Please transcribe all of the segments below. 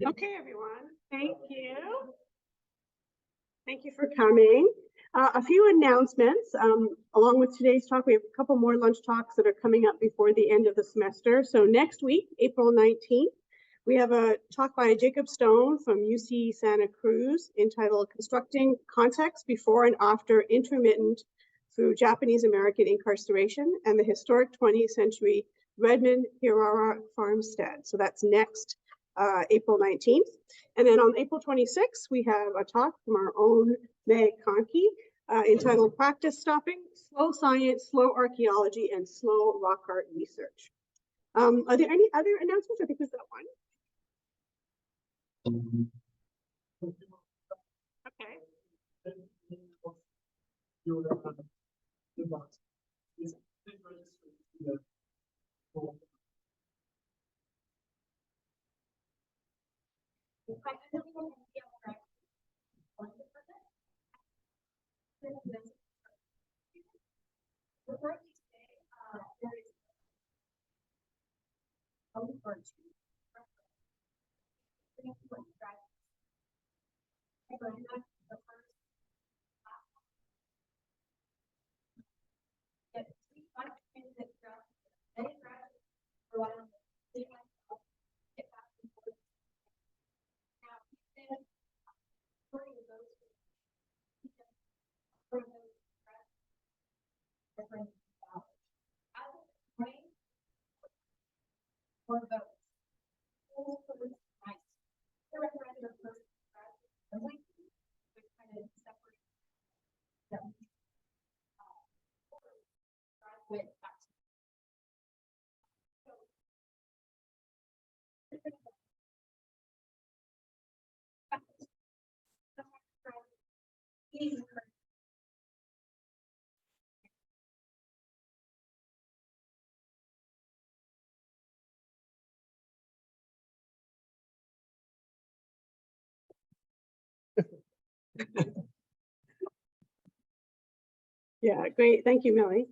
Okay, everyone, thank you. Thank you for coming. A few announcements. Along with today's talk, we have a couple more lunch talks that are coming up before the end of the semester. So next week, April 19th, we have a talk by Jacob Stone from UC Santa Cruz entitled Constructing Context Before and After Intermittent Through Japanese American Incarceration and the Historic 20th Century Redmond Hirara Farmstead. So that's next April 19th. And then on April 26th, we have a talk from our own Meg Conkey entitled Practice Stopping, Slow Science, Slow Archaeology, and Slow Rock Art Research. Are there any other announcements? I think we've got one. Okay. Yeah, great. Thank you, Millie.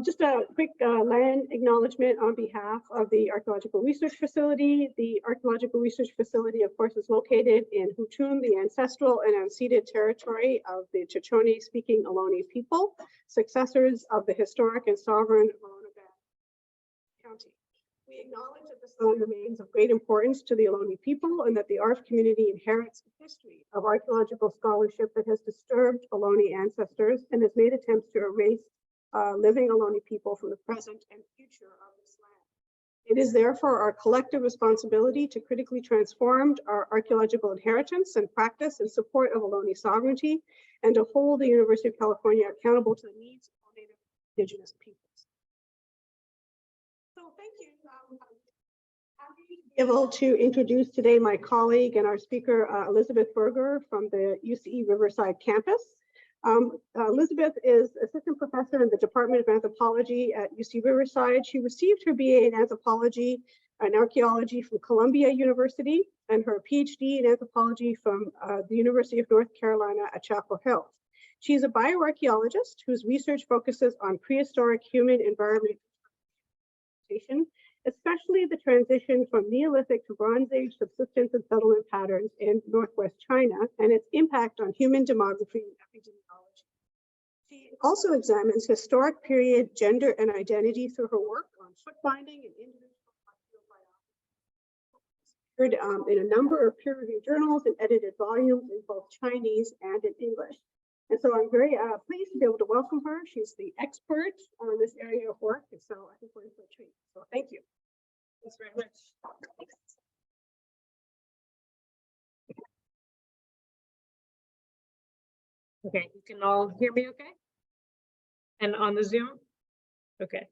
Just a quick land acknowledgement on behalf of the Archaeological Research Facility. The Archaeological Research Facility, of course, is located in Hutun, the ancestral and unceded territory of the Shoshone-speaking Ohlone people, successors of the historic and sovereign Ohlone County. We acknowledge that this land remains of great importance to the Ohlone people and that the ARF community inherits a history of archaeological scholarship that has disturbed Ohlone ancestors and has made attempts to erase living Ohlone people from the present and future of this land. It is therefore our collective responsibility to critically transform our archaeological inheritance and practice in support of Ohlone sovereignty and to hold the University of California accountable to the needs of all Native Indigenous peoples. So thank you. I'm happy to be able to introduce today my colleague and our speaker, Elizabeth Berger from the UC Riverside campus. Elizabeth is assistant professor in the Department of Anthropology at UC Riverside. She received her BA in anthropology and archaeology from Columbia University and her PhD in anthropology from the University of North Carolina at Chapel Hill. She's a bioarchaeologist whose research focuses on prehistoric human environment, especially the transition from Neolithic to Bronze Age subsistence and settlement patterns in Northwest China and its impact on human demography and epidemiology. She also examines historic period gender and identity through her work on foot binding and individual biology. In a number of peer-reviewed journals and edited volumes in both Chinese and in English. And so I'm very pleased to be able to welcome her. She's the expert on this area of work, and so I think we're in for a treat. So thank you. Thanks very much. Thanks. Okay, you can all hear me okay? And on the Zoom? Okay.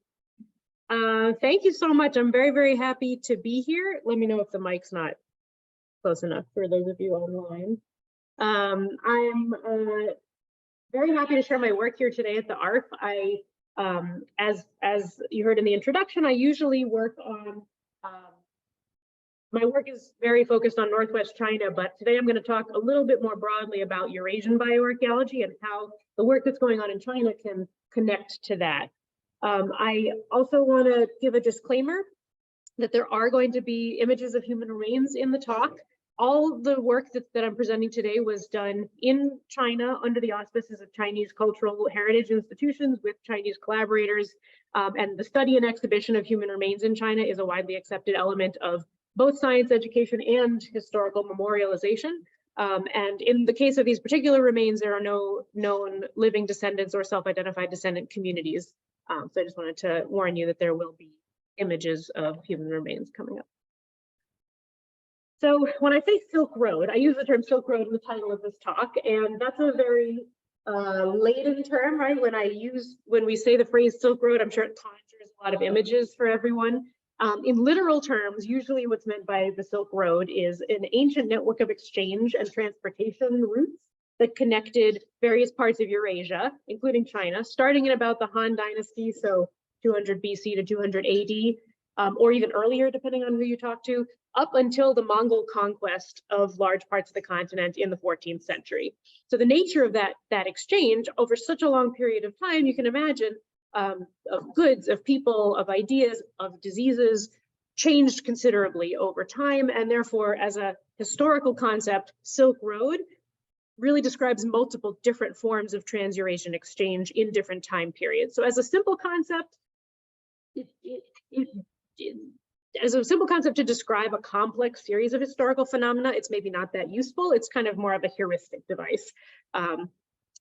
Thank you so much. I'm very, very happy to be here. Let me know if the mic's not close enough for those of you online. I'm very happy to share my work here today at the ARF. As you heard in the introduction, I usually work on, my work is very focused on Northwest China, but today I'm going to talk a little bit more broadly about Eurasian bioarchaeology and how the work that's going on in China can connect to that. I also want to give a disclaimer. that there are going to be images of human remains in the talk. All the work that I'm presenting today was done in China under the auspices of Chinese cultural heritage institutions with Chinese collaborators. And the study and exhibition of human remains in China is a widely accepted element of both science education and historical memorialization. And in the case of these particular remains, there are no known living descendants or self-identified descendant communities. So I just wanted to warn you that there will be images of human remains coming up. So when I say Silk Road, I use the term Silk Road in the title of this talk, and that's a very laden term, right? When we say the phrase Silk Road, I'm sure it conjures a lot of images for everyone. In literal terms, usually what's meant by the Silk Road is an ancient network of exchange and transportation routes that connected various parts of Eurasia, including China, starting in about the Han Dynasty, so 200 BC to 200 AD, or even earlier, depending on who you talk to, up until the Mongol conquest of large parts of the continent in the 14th century. So the nature of that exchange over such a long period of time, you can imagine, of goods, of people, of ideas, of diseases, changed considerably over time. And therefore, as a historical concept, Silk Road really describes multiple different forms of trans-Eurasian exchange in different time periods. So as a simple concept, as a simple concept to describe a complex series of historical phenomena, it's maybe not that useful. It's kind of more of a heuristic device.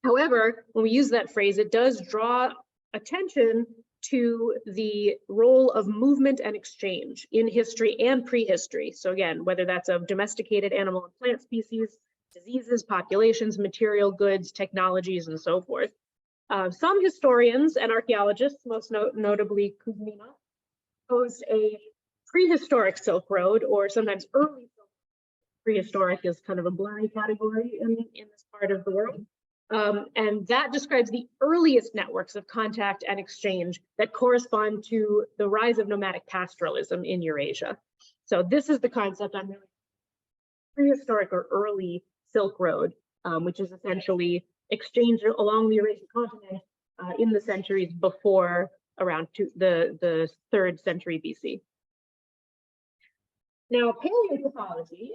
However, when we use that phrase, it does draw attention to the role of movement and exchange in history and prehistory. So again, whether that's of domesticated animal and plant species, diseases, populations, material goods, technologies, and so forth. Some historians and archaeologists, most notably Kuzmina, posed a prehistoric Silk Road, or sometimes early Silk Road. Prehistoric is kind of a blurry category in this part of the world. And that describes the earliest networks of contact and exchange that correspond to the rise of nomadic pastoralism in Eurasia. So this is the concept I'm really prehistoric or early Silk Road, which is essentially exchange along the Eurasian continent in the centuries before around the 3rd century BC. Now, paleopathology,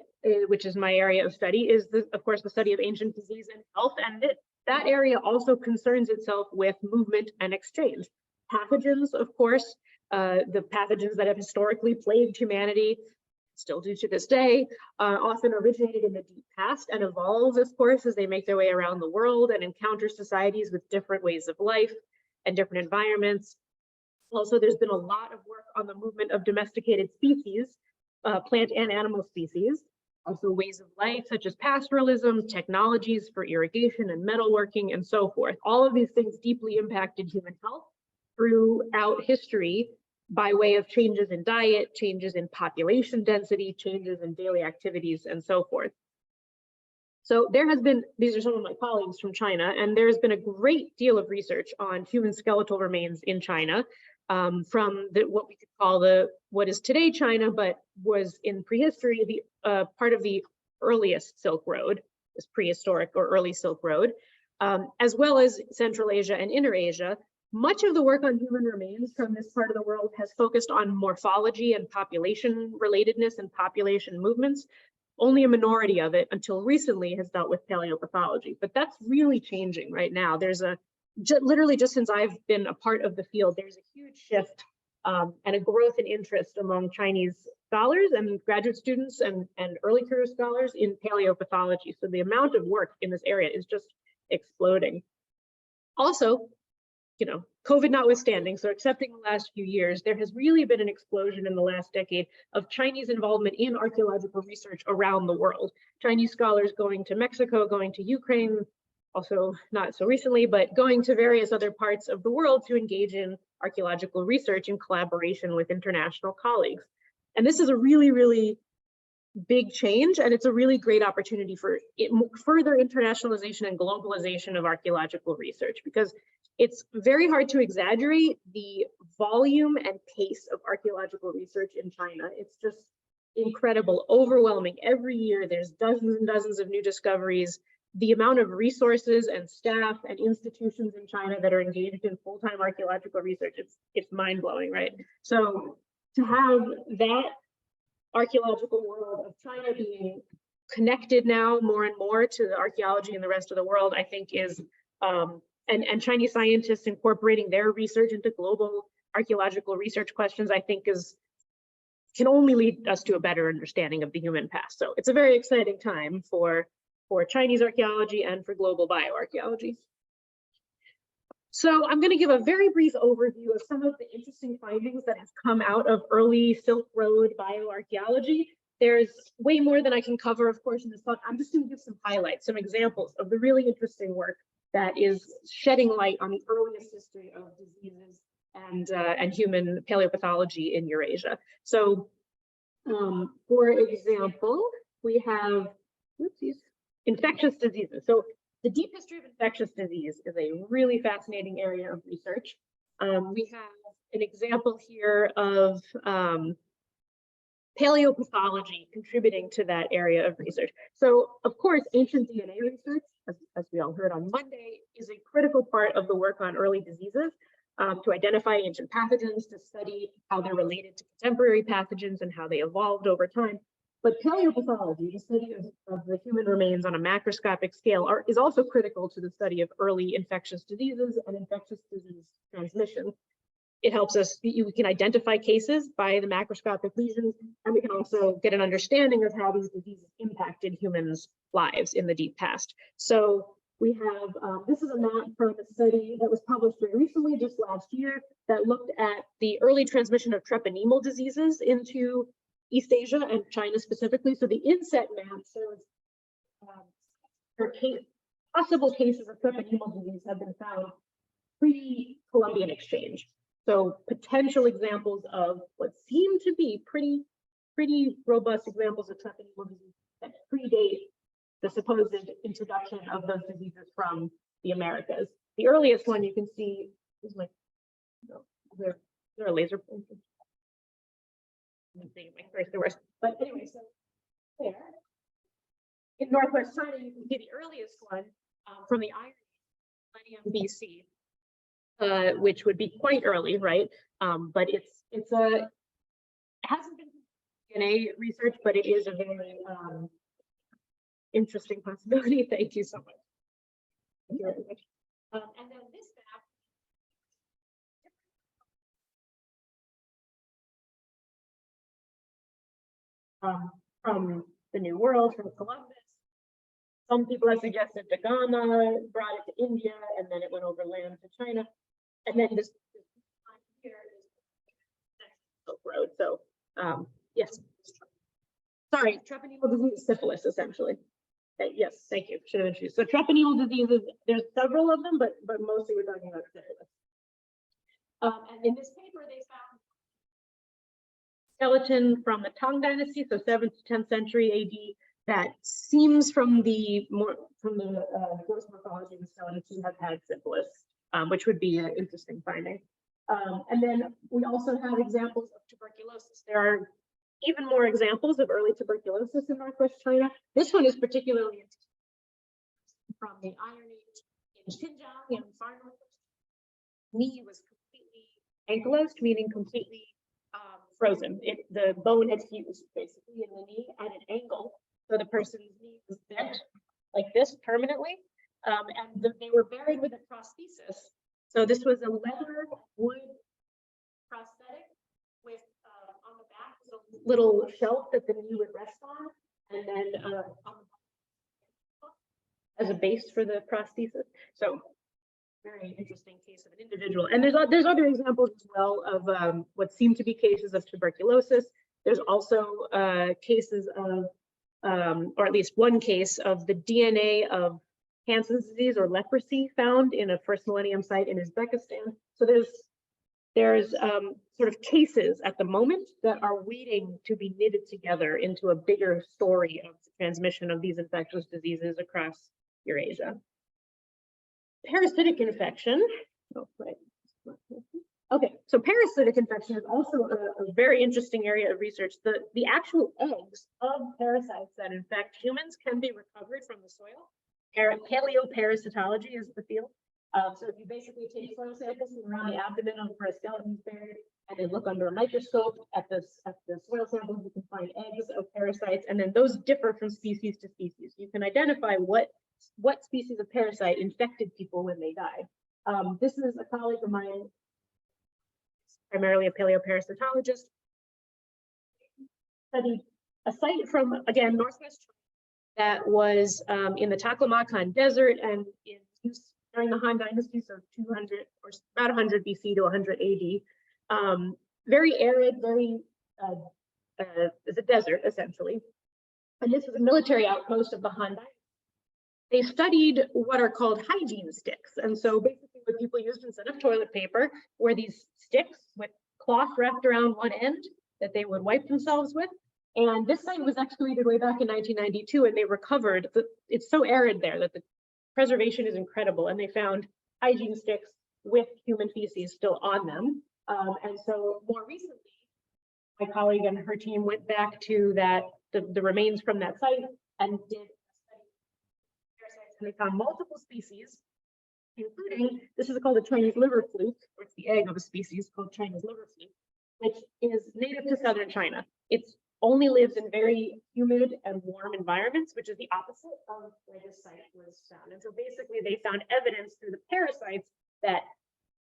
which is my area of study, is, of course, the study of ancient disease and health, and that area also concerns itself with movement and exchange. Pathogens, of course, the pathogens that have historically plagued humanity, still do to this day, often originated in the deep past and evolve, of course, as they make their way around the world and encounter societies with different ways of life and different environments. Also, there's been a lot of work on the movement of domesticated species, plant and animal species, also ways of life such as pastoralism, technologies for irrigation and metalworking, and so forth. All of these things deeply impacted human health throughout history by way of changes in diet, changes in population density, changes in daily activities, and so forth. So there has been, these are some of my colleagues from China, and there's been a great deal of research on human skeletal remains in China, from what we could call what is today China, but was in prehistory the part of the earliest Silk Road, this prehistoric or early Silk Road, as well as Central Asia and Inner Asia. Much of the work on human remains from this part of the world has focused on morphology and population relatedness and population movements. Only a minority of it, until recently, has dealt with paleopathology, but that's really changing right now. There's literally just since I've been a part of the field, there's a huge shift and a growth in interest among Chinese scholars and graduate students and early career scholars in paleopathology. So the amount of work in this area is just exploding. Also, COVID notwithstanding, so excepting the last few years, there has really been an explosion in the last decade of Chinese involvement in archaeological research around the world. Chinese scholars going to Mexico, going to Ukraine, also not so recently, but going to various other parts of the world to engage in archaeological research in collaboration with international colleagues. And this is a really, really big change, and it's a really great opportunity for further internationalization and globalization of archaeological research, because it's very hard to exaggerate the volume and pace of archaeological research in China. It's just incredible, overwhelming. Every year there's dozens and dozens of new discoveries. The amount of resources and staff and institutions in China that are engaged in full-time archaeological research, it's mind-blowing, right? So to have that archaeological world of China being connected now more and more to the archaeology in the rest of the world, I think is, and Chinese scientists incorporating their research into global archaeological research questions, I think can only lead us to a better understanding of the human past. So it's a very exciting time for Chinese archaeology and for global bioarchaeology. So I'm going to give a very brief overview of some of the interesting findings that have come out of early Silk Road bioarchaeology. There's way more than I can cover, of course, in this talk. I'm just going to give some highlights, some examples of the really interesting work that is shedding light on the earliest history of diseases and human paleopathology in Eurasia. So, for example, we have infectious diseases. So the deep history of infectious disease is a really fascinating area of research. We have an example here of paleopathology contributing to that area of research. So, of course, ancient DNA research, as we all heard on Monday, is a critical part of the work on early diseases, to identify ancient pathogens, to study how they're related to contemporary pathogens and how they evolved over time. But paleopathology, the study of the human remains on a macroscopic scale, is also critical to the study of early infectious diseases and infectious disease transmission. It helps us, we can identify cases by the macroscopic lesions, and we can also get an understanding of how these diseases impacted humans' lives in the deep past. So we have, this is a map from a study that was published very recently, just last year, that looked at the early transmission of treponemal diseases into East Asia and China specifically. So the inset map shows possible cases of treponemal disease have been found pre-Columbian exchange. So potential examples of what seem to be pretty robust examples of treponemal disease that predate the supposed introduction of those diseases from the Americas. The earliest one you can see is like, there a laser pointer. I'm thinking my first the worst. But anyway, so there in Northwest China, you can see the earliest one from the Iron Age, millennium BC, which would be quite early, right? But it hasn't been DNA research, but it is a very interesting possibility. Thank you so much. Thank you very much. And then this map from the New World, from Columbus. Some people have suggested Da Gama brought it to India, and then it went overland to China. And then this here is Silk Road. So yes. Sorry, treponemal disease, syphilis, essentially. Yes, thank you. Should have introduced. So treponemal diseases, there's several of them, but mostly we're talking about syphilis. And in this paper, they found skeleton from the Tang Dynasty, so 7th to 10th century AD, that seems from the gross morphology of the skeleton to have had syphilis, which would be an interesting finding. And then we also have examples of tuberculosis. There are even more examples of early tuberculosis in Northwest China. This one is particularly interesting from the Iron Age in Xinjiang in far northwest. Knee was completely ankylosed, meaning completely frozen. The bone had fused basically in the knee at an angle, so the person's knee was bent like this permanently, and they were buried with a prosthesis. So this was a leather wood prosthetic with on the back was a little shelf that the knee would rest on, and then on the as a base for the prosthesis. So very interesting case of an individual. And there's other examples as well of what seem to be cases of tuberculosis. There's also cases of, or at least one case of the DNA of Hansen's disease or leprosy found in a first millennium site in Uzbekistan. So there's sort of cases at the moment that are waiting to be knitted together into a bigger story of the transmission of these infectious diseases across Eurasia. Parasitic infection. Oh, right. Okay, so parasitic infection is also a very interesting area of research. The actual eggs of parasites that infect humans can be recovered from the soil. Paleoparasitology is the field. So if you basically take soil samples from around the abdomen of where a skeleton is buried, and then look under a microscope at the soil samples, you can find eggs of parasites, and then those differ from species to species. You can identify what species of parasite infected people when they died. This is a colleague of mine, primarily a paleoparasitologist, studied a site from, again, Northwest China that was in the Taklamakan Desert and in use during the Han Dynasty, so 200 or about 100 BC to 100 AD. Very arid, very, it's a desert essentially. And this is a military outpost of the Han Dynasty. They studied what are called hygiene sticks. And so basically what people used instead of toilet paper were these sticks with cloth wrapped around one end that they would wipe themselves with. And this site was excavated way back in 1992, and they recovered, it's so arid there that the preservation is incredible. And they found hygiene sticks with human feces still on them. And so more recently, my colleague and her team went back to the remains from that site and did a study of parasites, and they found multiple species, including, this is called a Chinese liver fluke, or it's the egg of a species called Chinese liver fluke, which is native to southern China. It's only lives in very humid and warm environments, which is the opposite of where this site was found. And so basically they found evidence through the parasites that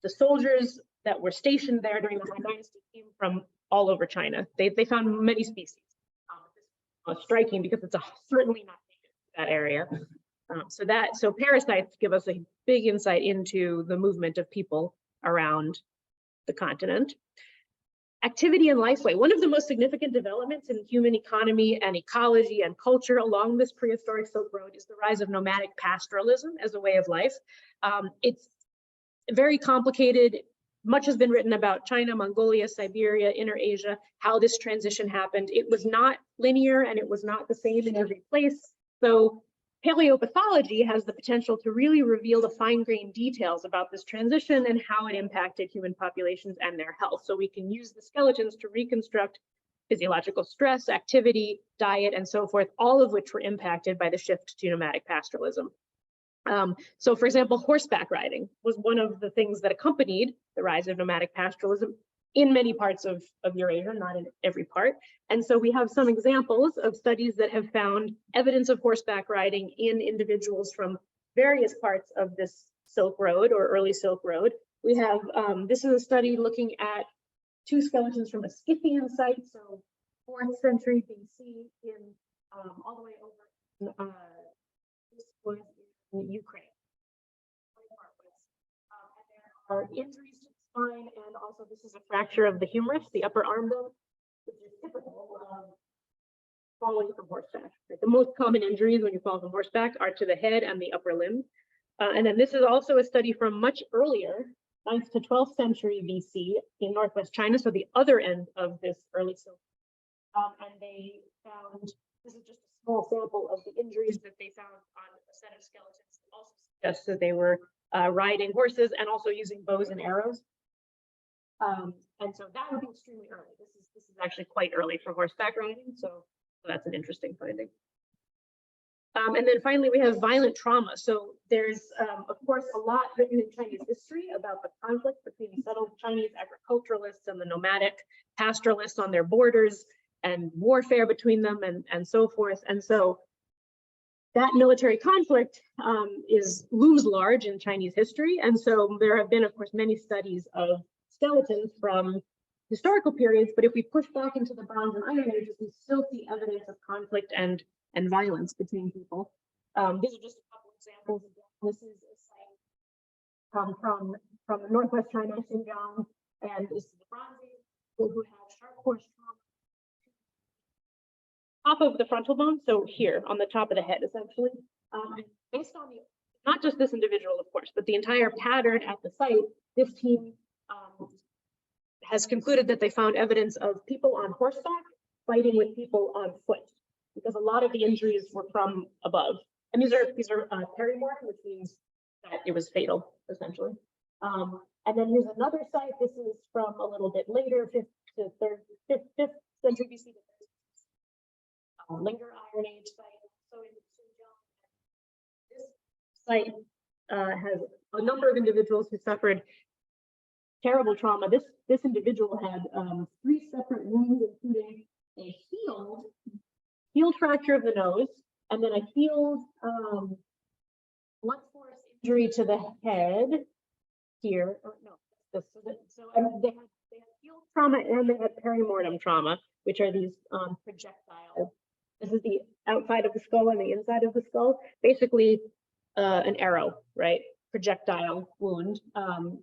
the soldiers that were stationed there during the Han Dynasty came from all over China. They found many species. This is striking because it's certainly not native to that area. So parasites give us a big insight into the movement of people around the continent. Activity and lifeway. One of the most significant developments in human economy and ecology and culture along this prehistoric Silk Road is the rise of nomadic pastoralism as a way of life. It's very complicated. Much has been written about China, Mongolia, Siberia, Inner Asia, how this transition happened. It was not linear and it was not the same in every place. So paleopathology has the potential to really reveal the fine-grained details about this transition and how it impacted human populations and their health. So we can use the skeletons to reconstruct physiological stress, activity, diet, and so forth, all of which were impacted by the shift to nomadic pastoralism. So for example, horseback riding was one of the things that accompanied the rise of nomadic pastoralism in many parts of Eurasia, not in every part. And so we have some examples of studies that have found evidence of horseback riding in individuals from various parts of this Silk Road or early Silk Road. We have, this is a study looking at two skeletons from a Scythian site, so 4th century BC in all the way over, this was in Ukraine. And there are injuries to the spine, and also this is a fracture of the humerus, the upper arm bone, which is typical of falling from horseback. Right? The most common injuries when you fall from horseback are to the head and the upper limb. And then this is also a study from much earlier, 9th to 12th century BC in Northwest China, so the other end of this early Silk. And they found, this is just a small sample of the injuries that they found on a set of skeletons. It also suggests that they were riding horses and also using bows and arrows. And so that would be extremely early. This is actually quite early for horseback riding, so that's an interesting finding. And then finally, we have violent trauma. So there's, of course, a lot written in Chinese history about the conflict between the settled Chinese agriculturalists and the nomadic pastoralists on their borders and warfare between them and so forth. And so that military conflict looms large in Chinese history. And so there have been, of course, many studies of skeletons from historical periods, but if we push back into the Bronze and Iron Ages, we still see evidence of conflict and violence between people. These are just a couple examples. This is a site from Northwest China, Xinjiang, and this is the Bronze Age, people who have sharp force trauma top of the frontal bone, so here on the top of the head, essentially. Based on not just this individual, of course, but the entire pattern at the site, this team has concluded that they found evidence of people on horseback fighting with people on foot, because a lot of the injuries were from above. And these are perimorph, which means that it was fatal, essentially. And then here's another site. This is from a little bit later, 5th to 5th century BC. Linger Iron Age site. So in Xinjiang, this site has a number of individuals who suffered terrible trauma. This individual had 3 separate wounds, including a heel fracture of the nose, and then a healed blunt force injury to the head here. Or no, they had heel trauma and they had perimortem trauma, which are these projectile. This is the outside of the skull and the inside of the skull. Basically, an arrow, right? Projectile wound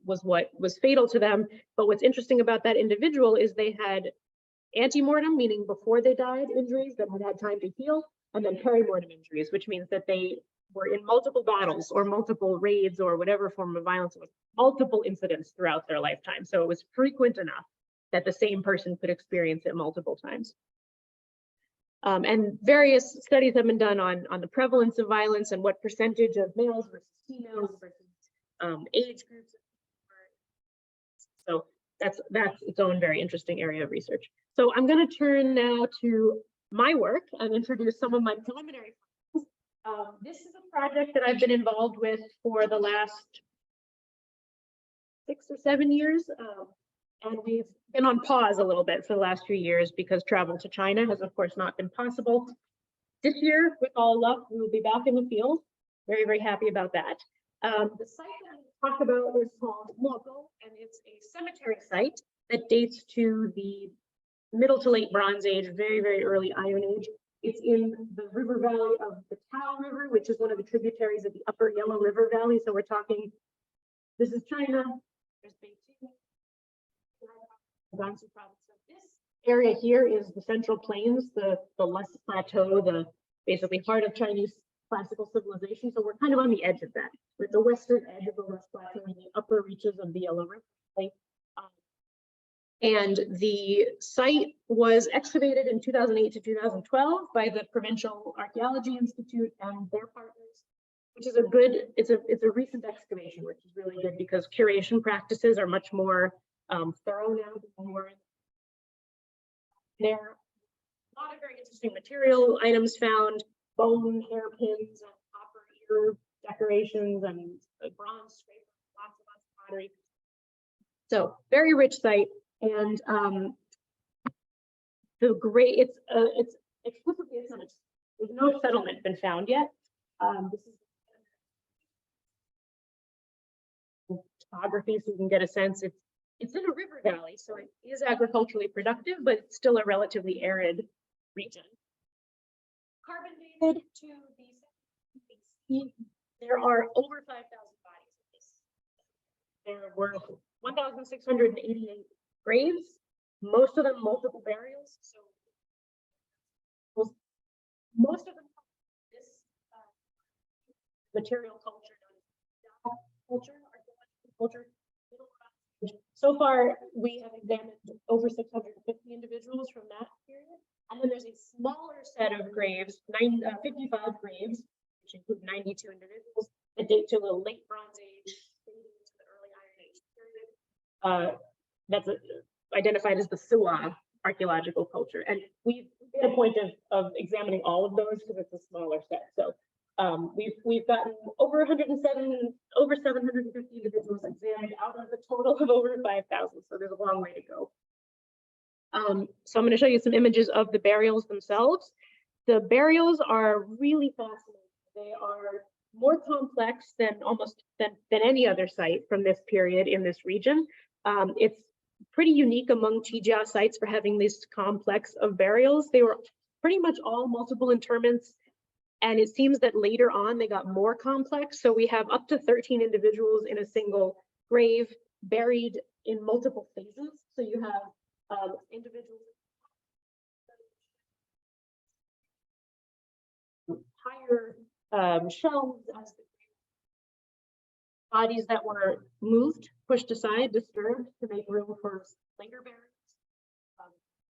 was what was fatal to them. But what's interesting about that individual is they had antemortem, meaning before they died, injuries that had time to heal, and then perimortem injuries, which means that they were in multiple battles or multiple raids or whatever form of violence, with multiple incidents throughout their lifetime. So it was frequent enough that the same person could experience it multiple times. And various studies have been done on the prevalence of violence and what percentage of males versus females versus age groups. So that's its own very interesting area of research. So I'm going to turn now to my work and introduce some of my preliminary findings. This is a project that I've been involved with for the last 6 or 7 years. And we've been on pause a little bit for the last few years because travel to China has, of course, not been possible. This year, with all luck, we will be back in the field. Very, very happy about that. The site that I'm going to talk about is called Moco, and it's a cemetery site that dates to the Middle to Late Bronze Age, very, very early Iron Age. It's in the river valley of the Tao River, which is one of the tributaries of the Upper Yellow River Valley. So we're talking, this is China, there's Beijing, Gansu province. So this area here is the Central Plains, the Less Plateau, the basically heart of Chinese classical civilization. So we're kind of on the edge of that. We're at the western edge of the Less Plateau and the upper reaches of the Yellow River Valley. And the site was excavated in 2008 to 2012 by the Provincial Archaeology Institute and their partners, which is a good, it's a recent excavation, which is really good because curation practices are much more thorough now than they were. There are a lot of very interesting material items found, bone, hairpins, and copper ear decorations, and bronze scraper, lots of pottery. So very rich site. And the great, it's explicitly a cemetery. There's no settlement been found yet. This is topography, so you can get a sense. It's in a river valley, so it is agriculturally productive, but it's still a relatively arid region. Carbon dated to the there are over 5,000 bodies in this. There were 1,688 graves, most of them multiple burials. So most of them this material culture, archaeological culture. So far, we have examined over 650 individuals from that period. And then there's a smaller set of graves, 55 graves, which include 92 individuals that date to the late Bronze Age, to the early Iron Age period. That's identified as the Siwa archaeological culture. And we've made a point of examining all of those because it's a smaller set. So we've gotten over 750 individuals examined out of the total of over 5,000. So there's a long way to go. So I'm going to show you some images of the burials themselves. The burials are really fascinating. They are more complex than any other site from this period in this region. It's pretty unique among Qijia sites for having this complex of burials. They were pretty much all multiple interments, and it seems that later on they got more complex. So we have up to 13 individuals in a single grave buried in multiple phases. So you have individuals higher shelves as the bodies that were moved, pushed aside, disturbed to make room for later burials.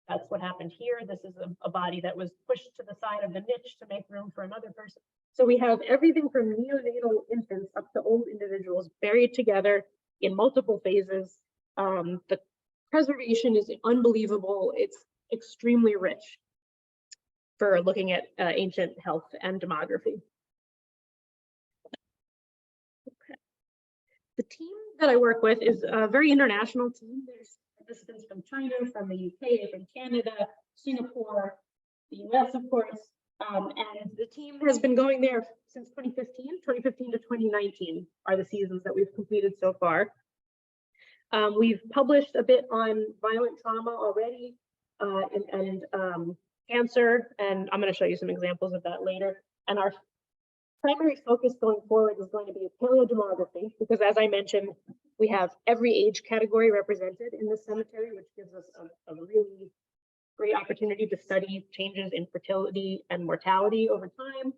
That's what happened here. This is a body that was pushed to the side of the niche to make room for another person. So we have everything from neonatal infants up to old individuals buried together in multiple phases. The preservation is unbelievable. It's extremely rich for looking at ancient health and demography. The team that I work with is a very international team. There's participants from China, from the UK, from Canada, Singapore, the US, of course. And the team has been going there since 2015. 2015 to 2019 are the seasons that we've completed so far. We've published a bit on violent trauma already, and cancer, and I'm going to show you some examples of that later. And our primary focus going forward is going to be paleodemography, because as I mentioned, we have every age category represented in this cemetery, which gives us a really great opportunity to study changes in fertility and mortality over time.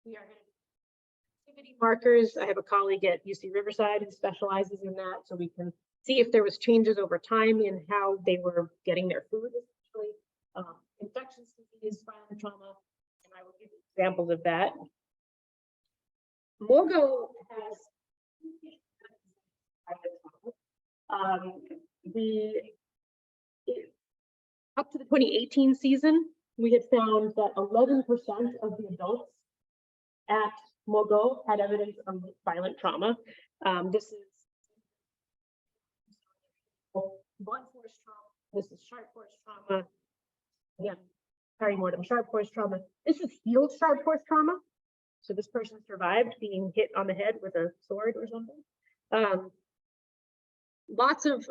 We are going to do activity markers. I have a colleague at UC Riverside who specializes in that, so we can see if there was changes over time in how they were getting their food, especially infectious disease, violent trauma, and I will give you examples of that. Mogo has up to the 2018 season, we had found that 11% of the adults at Mogo had evidence of violent trauma. This is blunt force trauma. This is sharp force trauma. Again, perimortem sharp force trauma. This is healed sharp force trauma. So this person survived being hit on the head with a sword or something. Lots of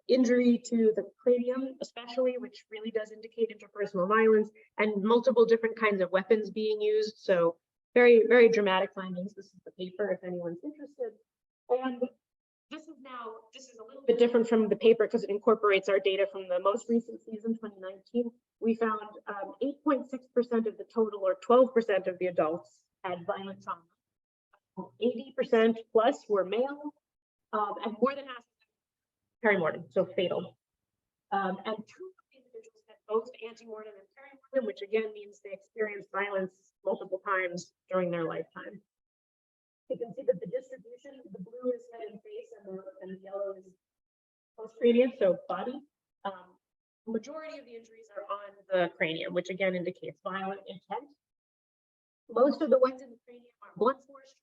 injury to the cranium, especially, which really does indicate interpersonal violence, and multiple different kinds of weapons being used. So very, very dramatic findings. This is the paper if anyone's interested. And this is a little bit different from the paper because it incorporates our data from the most recent season, 2019. We found 8.6% of the total, or 12% of the adults, had violent trauma. 80% plus were male, and more than half perimortem, so fatal. And 2 individuals had both antemortem and perimortem, which again means they experienced violence multiple times during their lifetime. You can see that the distribution, the blue is head and face, and the yellow is postcranial, so body. The majority of the injuries are on the cranium, which again indicates violent intent. Most of the ones in the cranium are blunt force,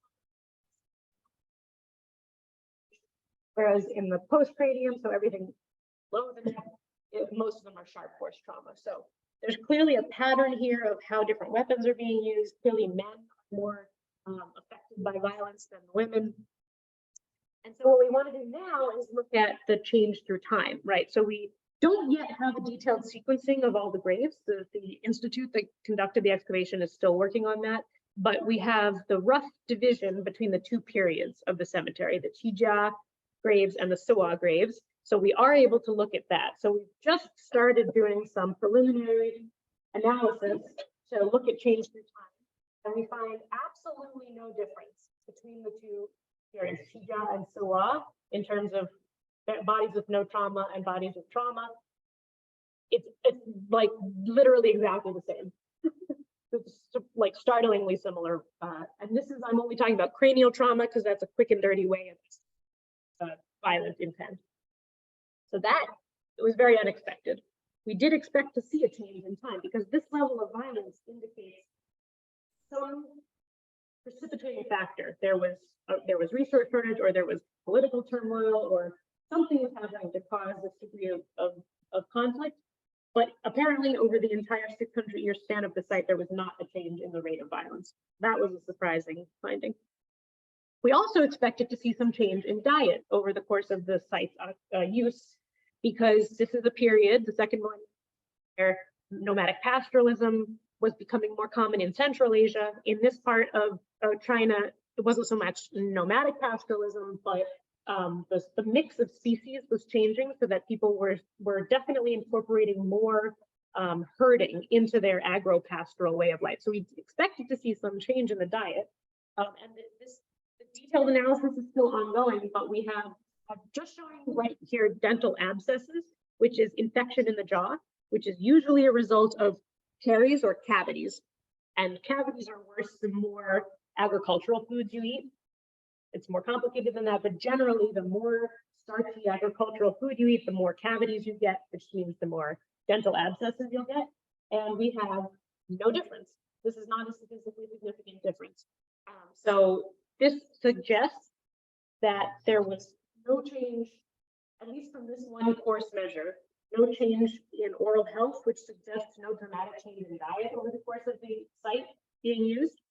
whereas in the postcranium, so everything below the neck, most of them are sharp force trauma. So there's clearly a pattern here of how different weapons are being used. Clearly, men are more affected by violence than women. And so what we want to do now is look at the change through time, right? So we don't yet have a detailed sequencing of all the graves. The institute that conducted the excavation is still working on that, but we have the rough division between the 2 periods of the cemetery, the Chija graves and the Sewa graves. So we are able to look at that. So we've just started doing some preliminary analysis to look at change through time. And we find absolutely no difference between the 2 periods, Chija and Sewa, in terms of bodies with no trauma and bodies with trauma. It's like literally exactly the same. It's like startlingly similar. And this is, I'm only talking about cranial trauma because that's a quick and dirty way of violent intent. So that, it was very unexpected. We did expect to see a change in time because this level of violence indicates some precipitating factor. There was resource shortage, or there was political turmoil, or something was happening to cause this degree of conflict. But apparently over the entire 600-year span of the site, there was not a change in the rate of violence. That was a surprising finding. We also expected to see some change in diet over the course of the site's use, because this is a period, the second one, where nomadic pastoralism was becoming more common in Central Asia. In this part of China, it wasn't so much nomadic pastoralism, but the mix of species was changing so that people were definitely incorporating more herding into their agro-pastoral way of life. So we expected to see some change in the diet. And the detailed analysis is still ongoing, but we have just showing right here dental abscesses, which is infection in the jaw, which is usually a result of caries or cavities. And cavities are worse the more agricultural foods you eat. It's more complicated than that, but generally the more starchy agricultural food you eat, the more cavities you get, which means the more dental abscesses you'll get. And we have no difference. This is not a statistically significant difference. So this suggests that there was no change, at least from this one course measure, no change in oral health, which suggests no dramatic change in diet over the course of the site being used.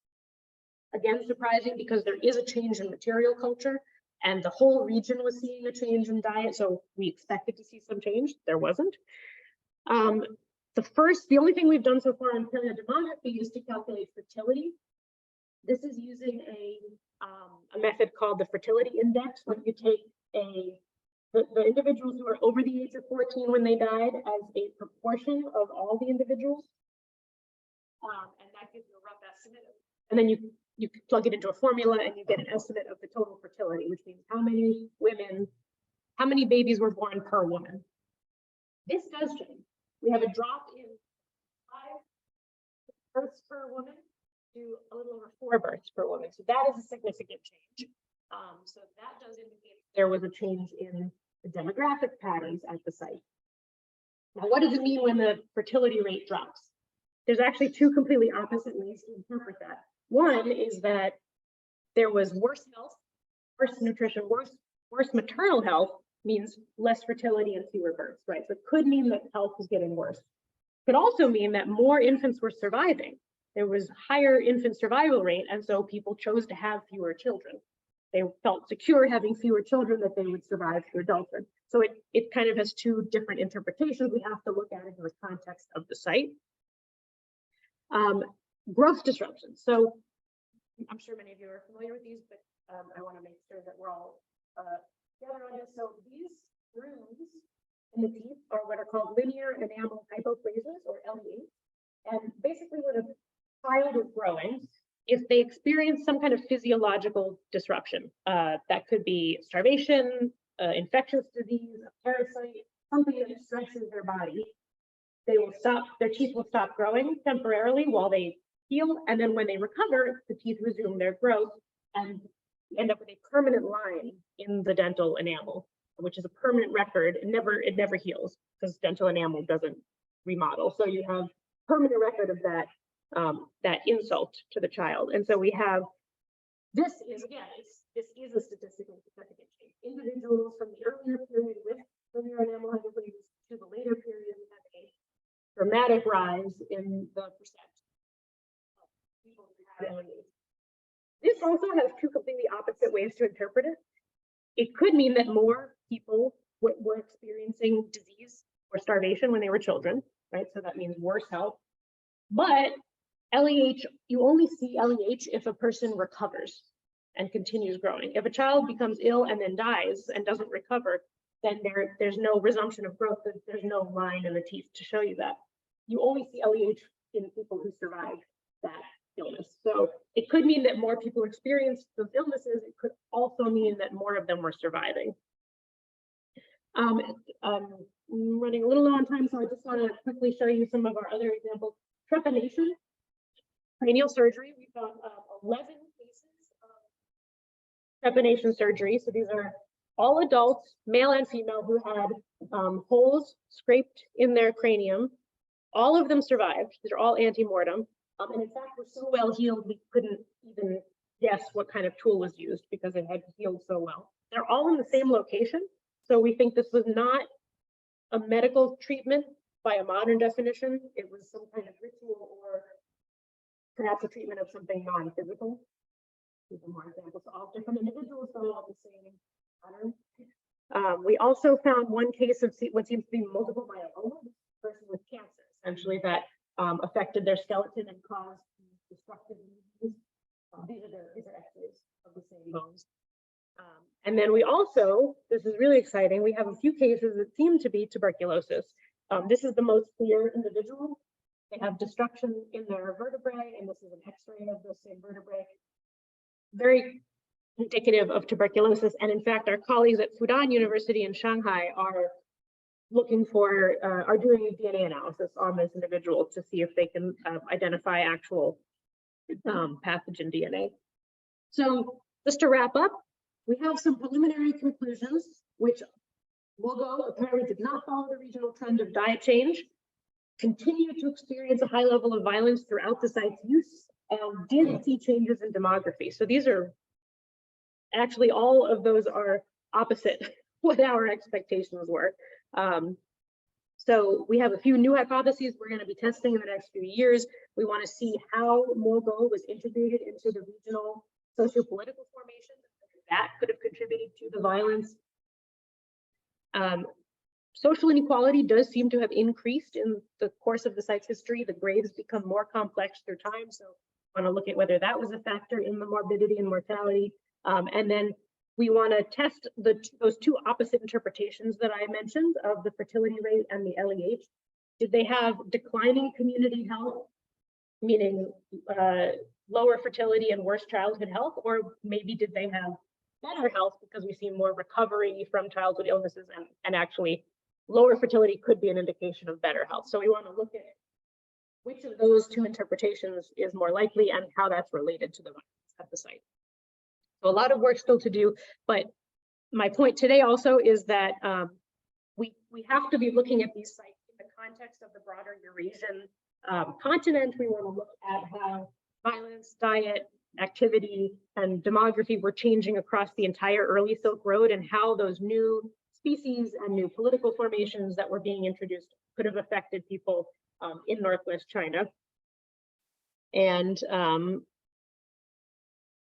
Again, surprising because there is a change in material culture and the whole region was seeing a change in diet. So we expected to see some change. There wasn't. The only thing we've done so far in paleodemography is to calculate fertility. This is using a method called the fertility index, where you take the individuals who are over the age of 14 when they died as a proportion of all the individuals. And that gives you a rough estimate. And then you plug it into a formula and you get an estimate of the total fertility, which means how many babies were born per woman. This does change. We have a drop in 5 births per woman to a little over 4 births per woman. So that is a significant change. So that does indicate there was a change in the demographic patterns at the site. Now, what does it mean when the fertility rate drops? There's actually 2 completely opposite ways to interpret that. One is that there was worse health, worse nutrition, worse maternal health means less fertility and fewer births, right? So it could mean that health was getting worse. It could also mean that more infants were surviving. There was higher infant survival rate, and so people chose to have fewer children. They felt secure having fewer children that they would survive to adulthood. So it kind of has 2 different interpretations. We have to look at it in the context of the site. Growth disruptions. So I'm sure many of you are familiar with these, but I want to make sure that we're all together on this. So these grooves in the teeth are what are called linear enamel hypoplasias, or LEH. And basically when a child is growing, if they experience some kind of physiological disruption, that could be starvation, infectious disease, a parasite, something that stresses their body, their teeth will stop growing temporarily while they heal. And then when they recover, the teeth resume their growth and end up with a permanent line in the dental enamel, which is a permanent record. It never heals because dental enamel doesn't remodel. So you have permanent record of that insult to the child. And so we have, this is a statistically significant change. Individuals from the earlier period with linear enamel hypoplasias to the later period have a dramatic rise in the percent of people who had LEH. This also has 2 completely opposite ways to interpret it. It could mean that more people were experiencing disease or starvation when they were children, right? So that means worse health. But LEH, you only see LEH if a person recovers and continues growing. If a child becomes ill and then dies and doesn't recover, then there's no resumption of growth. There's no line in the teeth to show you that. You only see LEH in people who survive that illness. So it could mean that more people experienced those illnesses. It could also mean that more of them were surviving. I'm running a little low on time, so I just want to quickly show you some of our other examples. Trepanation, cranial surgery. We found 11 cases of trepanation surgery. So these are all adults, male and female, who had holes scraped in their cranium. All of them survived. These are all ante-mortem. And in fact, were so well healed, we couldn't even guess what kind of tool was used because it had healed so well. They're all in the same location. So we think this was not a medical treatment by a modern definition. It was some kind of ritual or perhaps a treatment of something non-physical. Even more examples, all different individuals, so all the same pattern. We also found one case of what seems to be multiple myeloma, this person with cancer, essentially, that affected their skeleton and caused destructive disease. These are x-rays of the same bones. And then we also, this is really exciting, we have a few cases that seem to be tuberculosis. This is the most clear individual. They have destruction in their vertebrae, and this is an x-ray of the same vertebrae. Very indicative of tuberculosis. And in fact, our colleagues at Fudan University in Shanghai are looking for, are doing a DNA analysis on this individual to see if they can identify actual pathogen DNA. So just to wrap up, we have some preliminary conclusions, which will go, apparently did not follow the regional trend of diet change, continue to experience a high level of violence throughout the site's use, and did see changes in demography. So these are actually all of those are opposite what our expectations were. So we have a few new hypotheses we're going to be testing in the next few years. We want to see how Mogul was integrated into the regional socio-political formations. That could have contributed to the violence. Social inequality does seem to have increased in the course of the site's history. The graves become more complex through time. So I want to look at whether that was a factor in the morbidity and mortality. And then we want to test those two opposite interpretations that I mentioned of the fertility rate and the LEH. Did they have declining community health, meaning lower fertility and worse childhood health, or maybe did they have better health because we see more recovery from childhood illnesses, and actually lower fertility could be an indication of better health. So we want to look at which of those two interpretations is more likely and how that's related to the violence at the site. So a lot of work still to do, but my point today also is that we have to be looking at these sites in the context of the broader Eurasian continent. We want to look at how violence, diet, activity, and demography were changing across the entire early Silk Road, and how those new species and new political formations that were being introduced could have affected people in Northwest China. And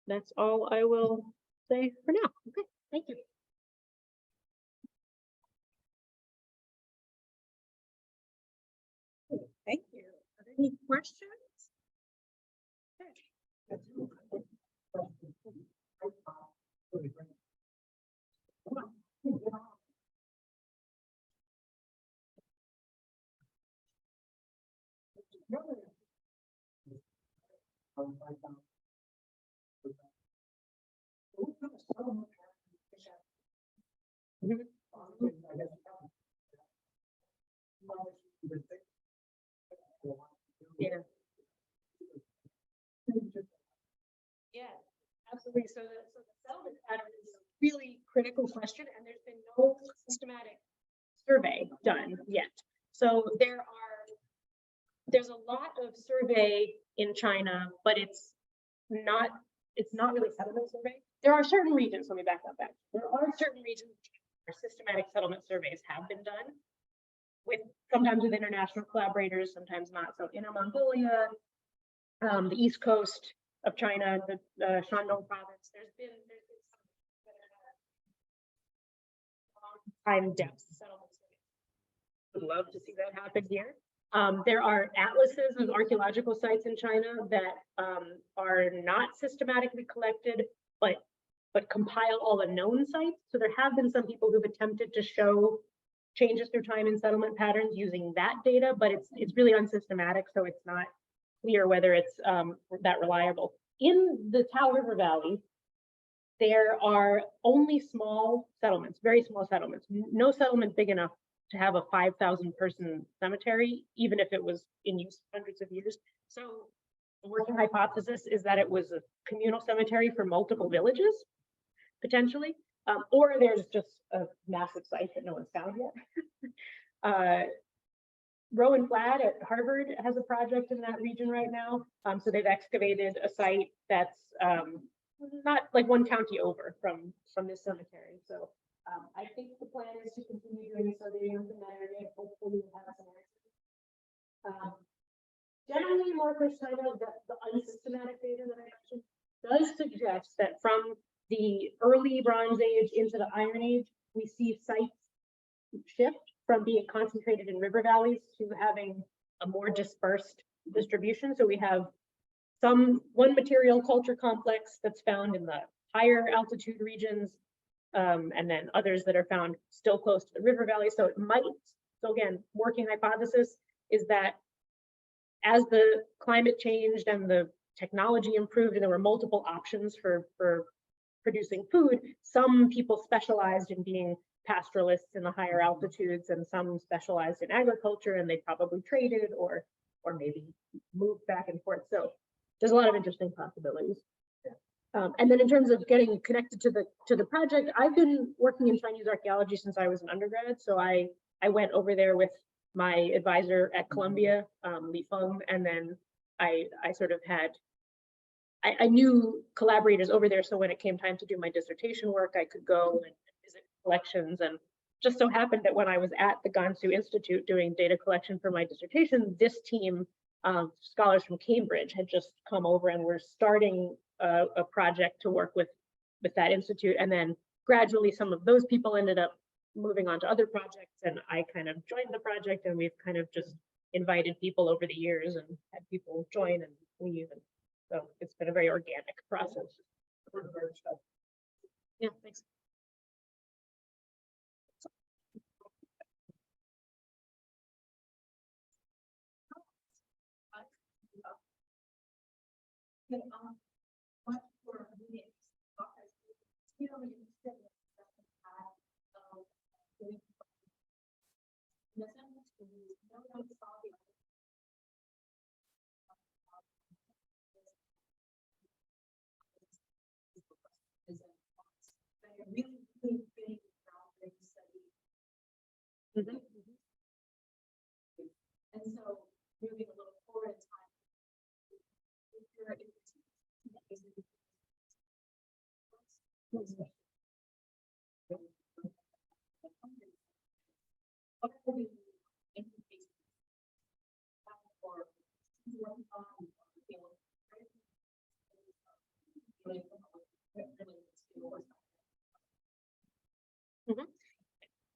that's all I will say for now. Okay, thank you. Thank you. Are there any questions? Yeah. Yeah, absolutely. So the settlement pattern is a really critical question, and there's been no systematic survey done yet. So there's a lot of survey in China, but it's not really settlement survey. There are certain regions, let me back up. There are certain regions where systematic settlement surveys have been done, sometimes with international collaborators, sometimes not. So Inner Mongolia, the East Coast of China, the Shandong province, there's been some time depth settlements. Would love to see that happen here. There are atlases of archaeological sites in China that are not systematically collected, but compile all the known sites. So there have been some people who've attempted to show changes through time and settlement patterns using that data, but it's really unsystematic, so it's not clear whether it's that reliable. In the Tao River Valley, there are only small settlements, very small settlements, no settlement big enough to have a 5,000 person cemetery, even if it was in use hundreds of years. So the working hypothesis is that it was a communal cemetery for multiple villages, potentially, or there's just a massive site that no one's found yet. Rowan Fladd at Harvard has a project in that region right now. So they've excavated a site that's not like one county over from this cemetery. So I think the plan is to continue doing surveying in that area. Hopefully we'll have some answers. Generally, Northwest China, the unsystematic data that I mentioned does suggest that from the early Bronze Age into the Iron Age, we see sites shift from being concentrated in river valleys to having a more dispersed distribution. So we have one material culture complex that's found in the higher altitude regions, and then others that are found still close to the river valley. So it might, so again, working hypothesis is that as the climate changed and the technology improved and there were multiple options for producing food, some people specialized in being pastoralists in the higher altitudes and some specialized in agriculture, and they probably traded or maybe moved back and forth. So there's a lot of interesting possibilities. And then in terms of getting connected to the project, I've been working in Chinese archaeology since I was an undergrad. So I went over there with my advisor at Columbia, Li Feng, and then I sort of had I knew collaborators over there, so when it came time to do my dissertation work, I could go and visit collections. And just so happened that when I was at the Gansu Institute doing data collection for my dissertation, this team of scholars from Cambridge had just come over and were starting a project to work with that institute. And then gradually some of those people ended up moving on to other projects, and I kind of joined the project, and we've kind of just invited people over the years and had people join and leave. And so it's been a very organic process. Yeah, thanks. Mhm. And so moving a little forward in time, if you're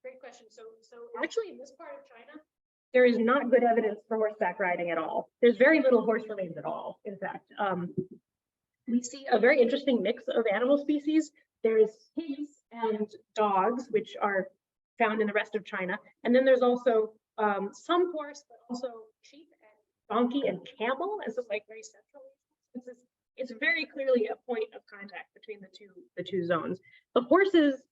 Great question. So actually in this part of China, there is not good evidence for horseback riding at all. There's very little horse remains at all. In fact, we see a very interesting mix of animal species. There's pigs and dogs, which are found in the rest of China. And then there's also some horse, but also sheep and donkey and camel as a like very central. It's very clearly a point of contact between the two zones. The horses,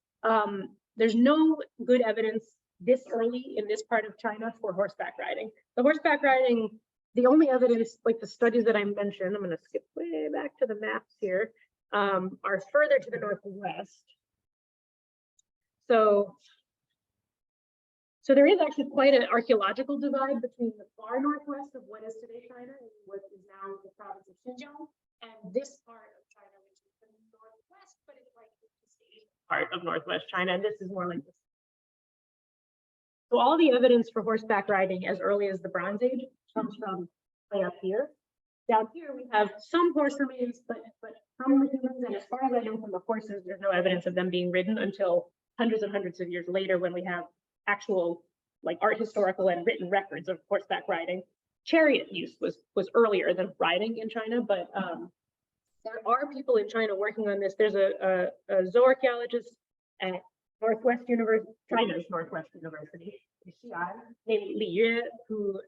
there's no good evidence this early in this part of China for horseback riding. The horseback riding, the only evidence, like the studies that I mentioned, I'm going to skip way back to the maps here, are further to the northwest. So there is actually quite an archaeological divide between the far northwest of what is today China and what is now the province of Xinjiang, and this part of China, which is the northwest, but it's like the part of northwest China, and this is more like this. So all the evidence for horseback riding as early as the Bronze Age comes from way up here. Down here we have some horse remains, but from the humans, and as far as I know from the horses, there's no evidence of them being ridden until hundreds and hundreds of years later, when we have actual like art historical and written records of horseback riding. Chariot use was earlier than riding in China, but there are people in China working on this. There's a zooarchaeologist at China's Northwest University, named Li Yue, who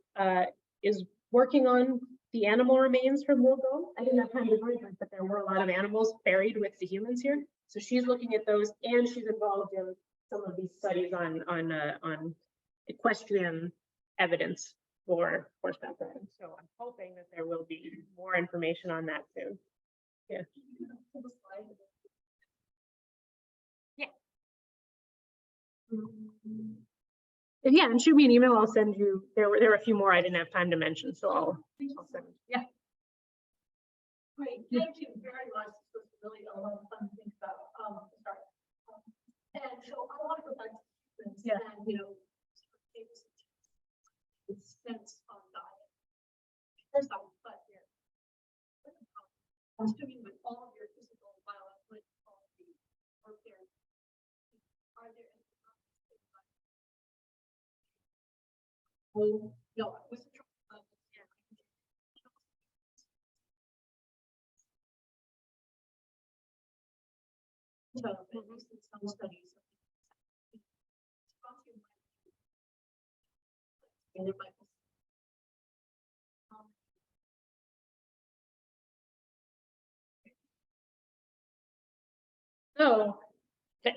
is working on the animal remains from Mogo. I didn't have time to join her, but there were a lot of animals buried with the humans here. So she's looking at those, and she's involved in some of these studies on equestrian evidence for horseback riding. So I'm hoping that there will be more information on that soon. Yeah. Yeah, and shoot me an email. I'll send you. There were a few more I didn't have time to mention, so I'll send. Yeah. Great, thank you very much. This was really a lot of fun to think about. And so I want to go back to humans, Yeah. and it's sense on diet. First off, but I'm assuming with all of your physical biological ecology, are there any no, what's the so at least in some studies. So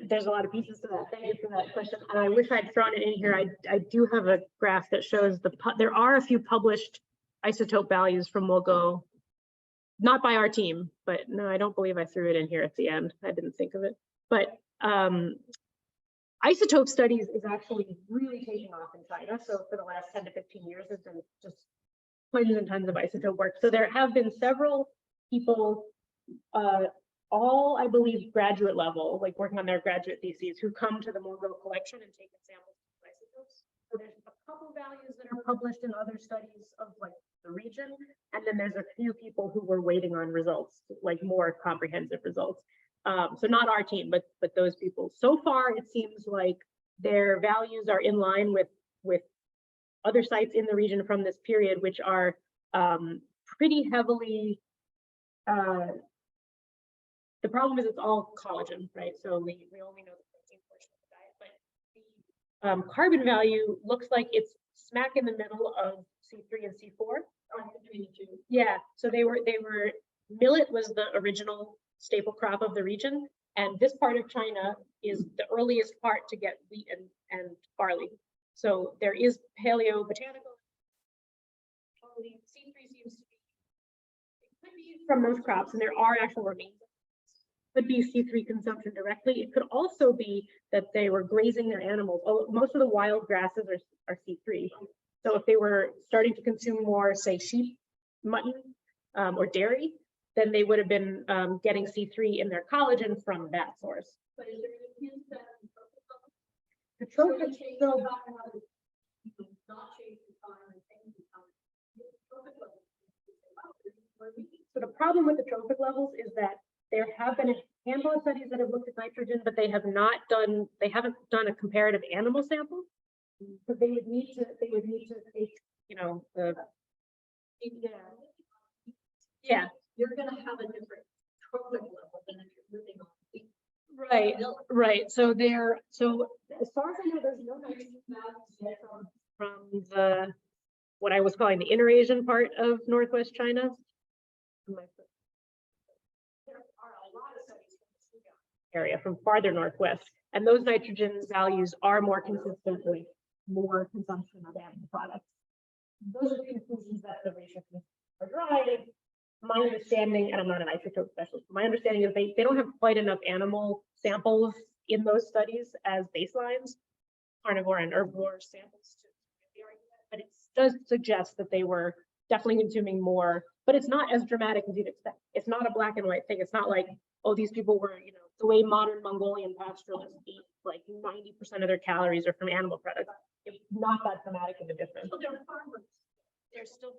there's a lot of pieces to that. Thank you for that question. And I wish I'd thrown it in here. I do have a graph that shows there are a few published isotope values from Mogo, not by our team, but no, I don't believe I threw it in here at the end. I didn't think of it. But isotope studies is actually really taking off in China. So for the last 10 to 15 years, there's been just tons and tons of isotope work. So there have been several people all, I believe, graduate level, like working on their graduate theses, who come to the Morgo collection and take samples of isotopes. So there's a couple values that are published in other studies of like the region, and then there's a few people who were waiting on results, like more comprehensive results. So not our team, but those people. So far, it seems like their values are in line with other sites in the region from this period, which are pretty heavily. The problem is it's all collagen, right? So we only know the protein portion of the diet, but the carbon value looks like it's smack in the middle of C3 and C4. Yeah, so they were millet was the original staple crop of the region, and this part of China is the earliest part to get wheat and barley. So there is paleobotanical. C3 seems to be, it could be from those crops, and there are actual remains. Could be C3 consumption directly. It could also be that they were grazing their animals. Most of the wild grasses are C3. So if they were starting to consume more, say, sheep, mutton, or dairy, then they would have been getting C3 in their collagen from that source. But is there any hint that The trophic, so not change the time and change the time? the problem with the trophic levels is that there have been a handful of studies that have looked at nitrogen, but they haven't done a comparative animal sample. So they would need to take, you know, yeah. You're gonna have a different trophic level than if you're living on. Right. So as far as I know, there's no nitrogen values from the what I was calling the Eurasian part of Northwest China. There are a lot of studies from the area from farther northwest, and those nitrogen values are more consistent with more consumption of animal products. Those are the conclusions that the researchers are drawing. My understanding, and I'm not an isotope specialist, my understanding is they don't have quite enough animal samples in those studies as baselines, carnivore and herbivore samples to the argument, but it does suggest that they were definitely consuming more, but it's not as dramatic as you'd expect. It's not a black and white thing. It's not like, oh, these people were, you know, the way modern Mongolian pastoralists eat, like 90% of their calories are from animal products. It's not that dramatic of a difference. They're still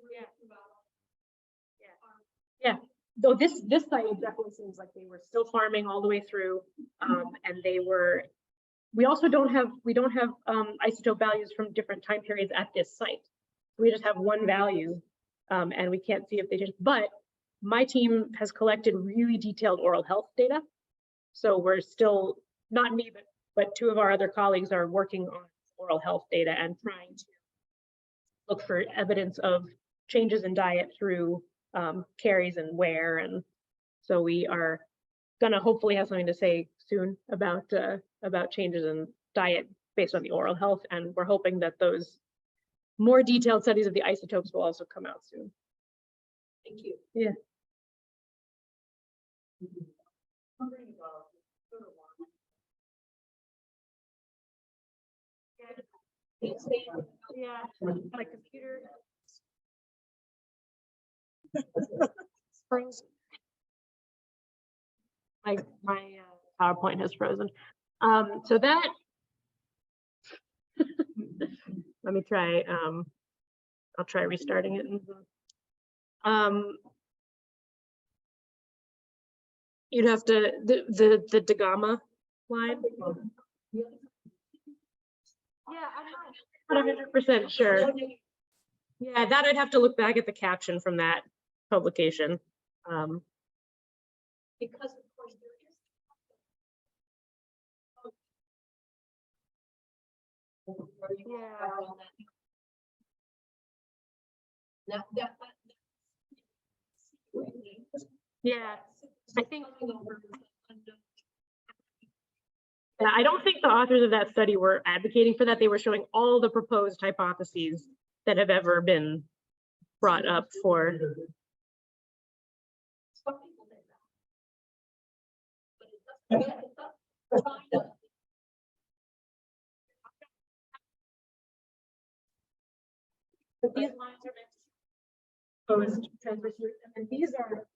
Yeah. Though this site, it definitely seems like they were still farming all the way through, and they were. We also don't have isotope values from different time periods at this site. We just have one value, and we can't see if they did. But my team has collected really detailed oral health data, so we're still, not me, but two of our other colleagues are working on oral health data and trying to look for evidence of changes in diet through carries and wear, and so we are gonna hopefully have something to say soon about changes in diet based on the oral health, and we're hoping that those more detailed studies of the isotopes will also come out soon. Thank you. Yeah. Yeah, my computer. Frozen. My PowerPoint has frozen. So that let me try. I'll try restarting it. You'd have to the Dagama line. Yeah, I'm not 100% sure. Yeah, that I'd have to look back at the caption from that publication. Because of course there is. Yeah, I think. Yeah, I don't think the authors of that study were advocating for that. They were showing all the proposed hypotheses that have ever been brought up for. But these lines are meant to post transverse, and these are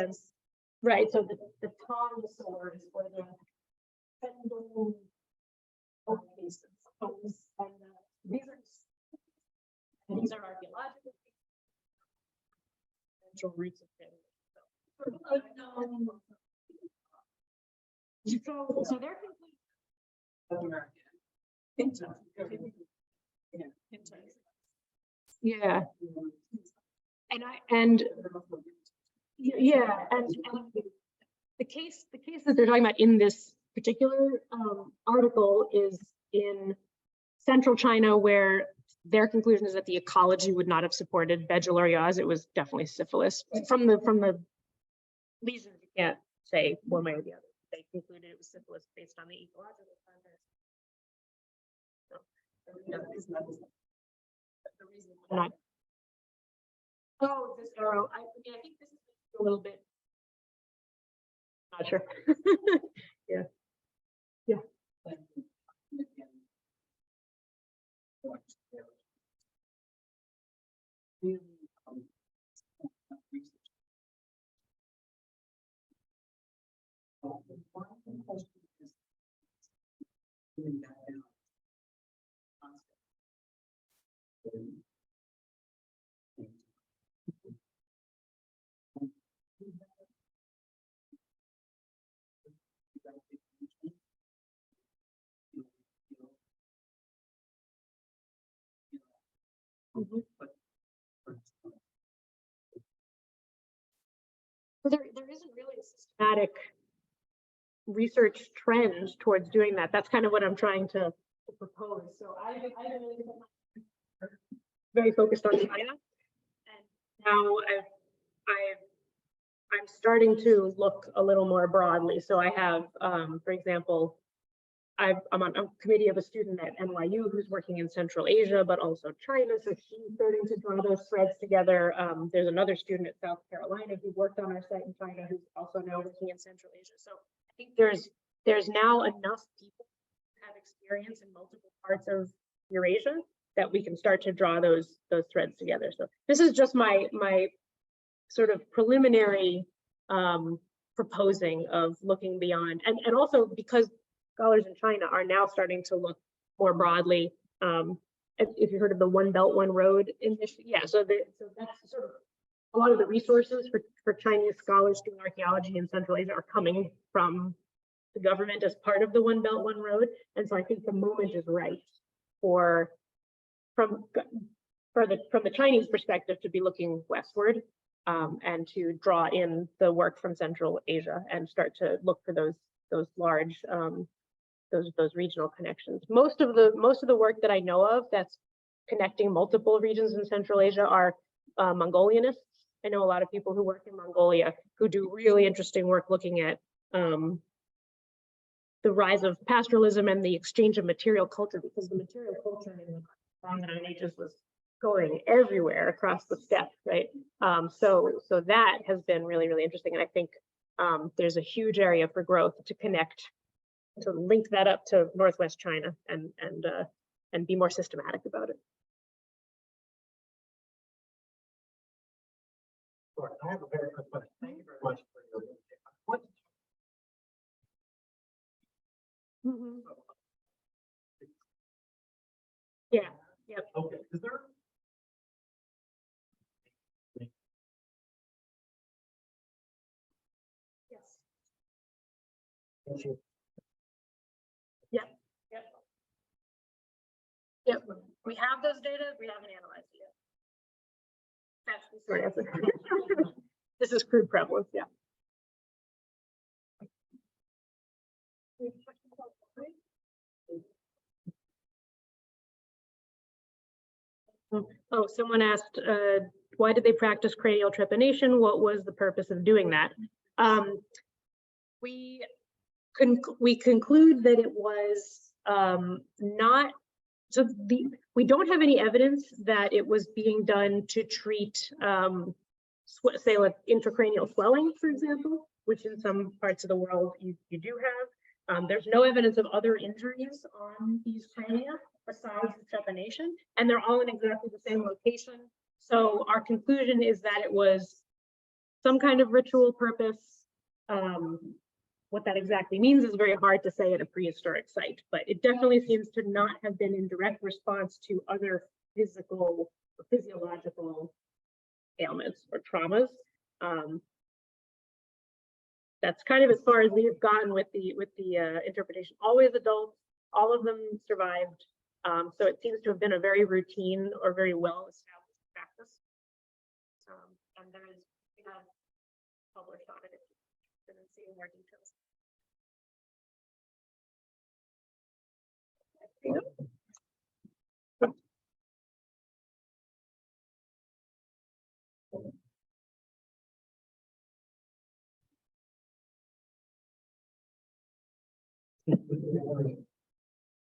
sense. Right, so the tongue sword is for the pendulum cases. And these are archaeological central roots of things. So they're yeah. And the case that they're talking about in this particular article is in central China, where their conclusion is that the ecology would not have supported Berger. It was definitely syphilis. From the lesions, you can't say one way or the other. They concluded it was syphilis based on the ecological context. The reason not. Oh, this arrow. I think this is a little bit. Not sure. Yeah. Yeah. So there isn't really a systematic research trend towards doing that. That's kind of what I'm trying to propose. So I really very focused on China, and now I'm starting to look a little more broadly. So I have, for example, I'm on a committee of a student at NYU who's working in Central Asia, but also China. So she's starting to draw those threads together. There's another student at South Carolina who worked on our site in China who's also now working in Central Asia. So I think there's now enough people who have experience in multiple parts of Eurasia that we can start to draw those threads together. So this is just my sort of preliminary proposing of looking beyond, and also because scholars in China are now starting to look more broadly. If you heard of the One Belt, One Road initiative, yeah, so that's sort of a lot of the resources for Chinese scholars doing archaeology in Central Asia are coming from the government as part of the One Belt, One Road. And so I think the moment is right from the Chinese perspective to be looking westward and to draw in the work from Central Asia and start to look for those large those regional connections. Most of the work that I know of that's connecting multiple regions in Central Asia are Mongolianists. I know a lot of people who work in Mongolia who do really interesting work looking at the rise of pastoralism and the exchange of material culture, because the material culture in the Iron Ages was going everywhere across the steppe, right? So that has been really, really interesting. And I think there's a huge area for growth to connect, to link that up to Northwest China and be more systematic about it. Sure. I have a very quick question. Thank you very much for your what? Yeah. Yep. Okay. Is there? Yes. Thank you. Yep. Yep. Yep. We have those data. We haven't analyzed it yet. That's the short answer. This is crude prevalence. Yeah. Oh, someone asked, why did they practice cranial trepanation? What was the purpose of doing that? We conclude that it was not, so we don't have any evidence that it was being done to treat, say, like intracranial swelling, for example, which in some parts of the world you do have. There's no evidence of other injuries on these crania besides the trepanation, and they're all in exactly the same location. So our conclusion is that it was some kind of ritual purpose. What that exactly means is very hard to say at a prehistoric site, but it definitely seems to not have been in direct response to other physical or physiological ailments or traumas. That's kind of as far as we've gotten with the interpretation. Always adults, all of them survived. So it seems to have been a very routine or very well established practice. And we have published on it if you're interested in seeing more details.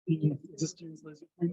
The existing